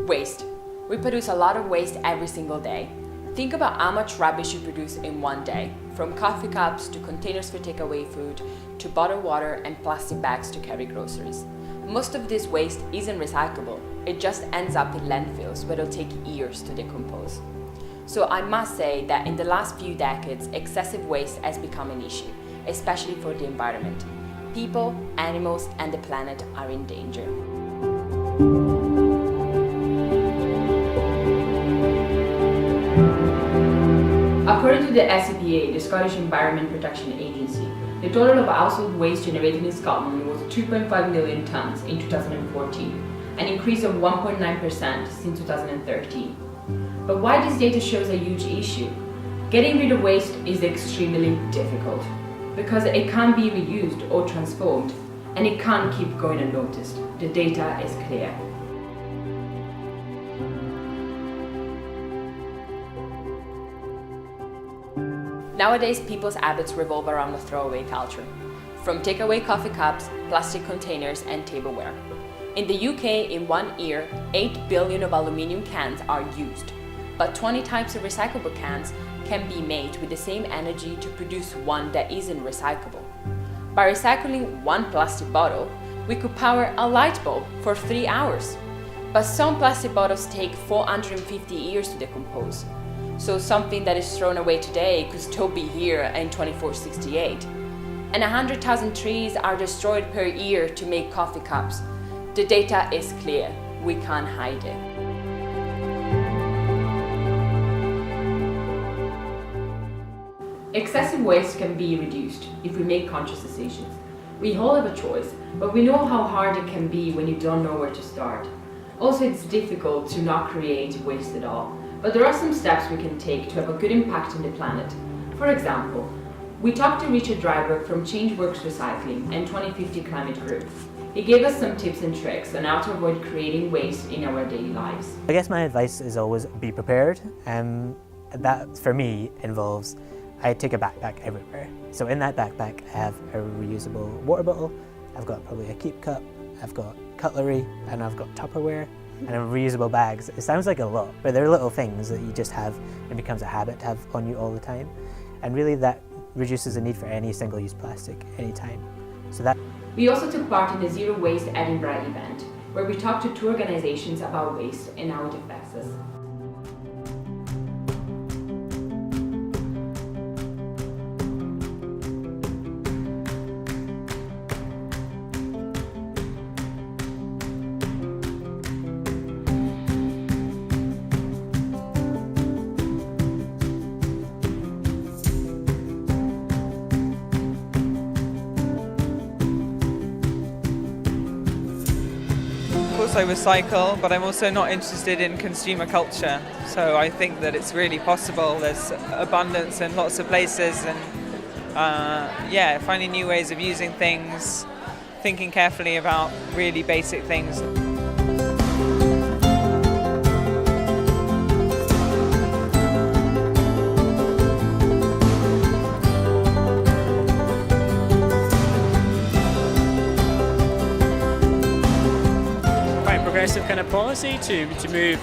Waste. We produce a lot of waste every single day. Think about how much rubbish you produce in one day, from coffee cups to containers for takeaway food, to bottled water and plastic bags to carry groceries. Most of this waste isn't recyclable, it just ends up in landfills where it'll take years to decompose. So I must say that in the last few decades, excessive waste has become an issue, especially for the environment. People, animals, and the planet are in danger. According to the SCPA, the Scottish Environment Protection Agency, the total of household waste generated in Scotland was 2.5 million tonnes in 2014, an increase of 1.9% since 2013. But why this data shows a huge issue? Getting rid of waste is extremely difficult, because it can't be reused or transformed, and it can't keep going unnoticed. The data is clear. Nowadays, people's habits revolve around the throwaway culture, from takeaway coffee cups, plastic containers, and tableware. In the UK, in 1 year, 8 billion of aluminium cans are used, but 20 types of recyclable cans can be made with the same energy to produce one that isn't recyclable. By recycling one plastic bottle, we could power a light bulb for 3 hours. But some plastic bottles take 450 years to decompose. So something that is thrown away today could still be here in 2468. And 100,000 trees are destroyed per year to make coffee cups. The data is clear. We can't hide it. Excessive waste can be reduced if we make conscious decisions. We all have a choice, but we know how hard it can be when you don't know where to start. Also, it's difficult to not create waste at all. But there are some steps we can take to have a good impact on the planet. For example, we talked to Richard Driver from Changeworks Recycling and 2050 Climate Group. He gave us some tips and tricks on how to avoid creating waste in our daily lives. I guess my advice is always be prepared. That for me involves I take a backpack everywhere. So in that backpack I have a reusable water bottle, I've got probably a keep cup, I've got cutlery, and I've got Tupperware, and reusable bags. It sounds like a lot, but they're little things that you just have, it becomes a habit to have on you all the time. And really that reduces the need for any single-use plastic anytime. We also took part in the Zero Waste Edinburgh event, where we talked to two organizations about waste and how it affects us. I recycle, but I'm also not interested in consumer culture. So I think that it's really possible. There's abundance in lots of places, and finding new ways of using things, thinking carefully about really basic things. Kind of policy to move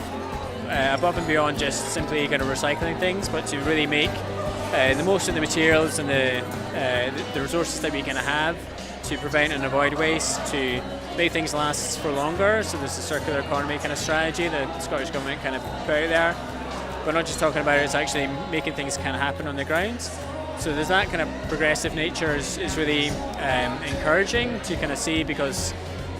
above and beyond just simply kind of recycling things, but to really make the most of the materials and the resources that we kind of have to prevent and avoid waste, to make things last for longer. So there's a circular economy kind of strategy that the Scottish Government kind of put out there. We're not just talking about it, it's actually making things kind of happen on the ground. So there's that kind of progressive nature is really encouraging to kind of see, because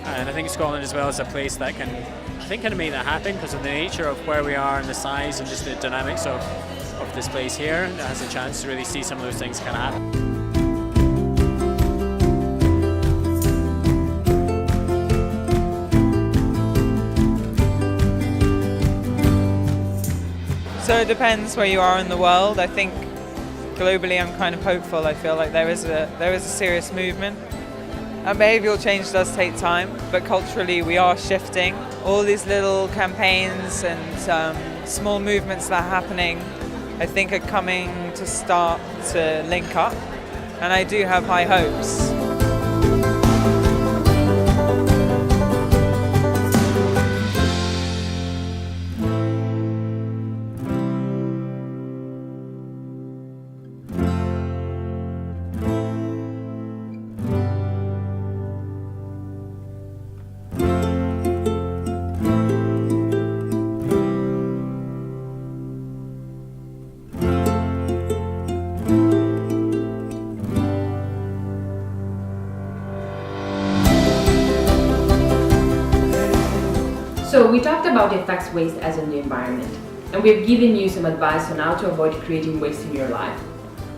and I think Scotland as well is a place that can, I think, kind of make that happen because of the nature of where we are and the size and just the dynamics of this place here. That has a chance to really see some of those things kind of happen. So it depends where you are in the world. I think globally I'm kind of hopeful. I feel like there is a serious movement. And behavioural change does take time, but culturally we are shifting. All these little campaigns and small movements that are happening, I think are coming to start to link up, and I do have high hopes. So we talked about the effects waste has on the environment, and we've given you some advice on how to avoid creating waste in your life.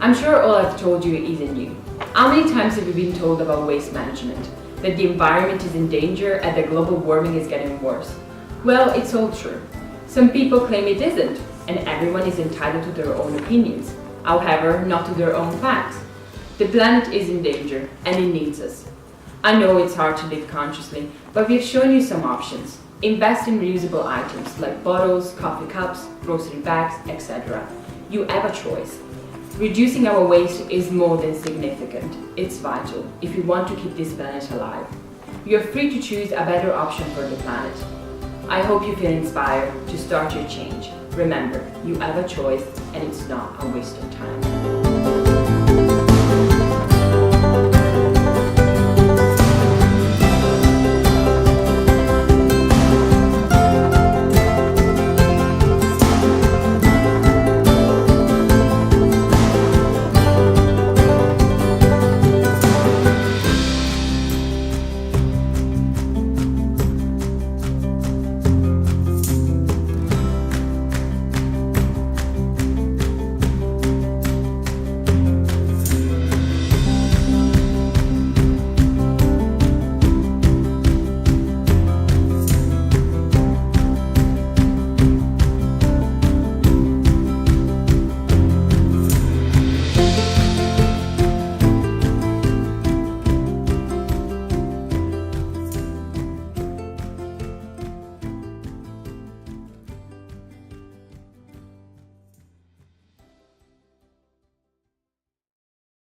I'm sure all I've told you isn't new. How many times have you been told about waste management? That the environment is in danger and that global warming is getting worse? Well, it's all true. Some people claim it isn't, and everyone is entitled to their own opinions. However, not to their own facts. The planet is in danger, and it needs us. I know it's hard to live consciously, but we've shown you some options. Invest in reusable items like bottles, coffee cups, grocery bags, etc. You have a choice. Reducing our waste is more than significant. It's vital if we want to keep this planet alive. You're free to choose a better option for the planet. I hope you feel inspired to start your change. Remember, you have a choice and it's not a waste of time.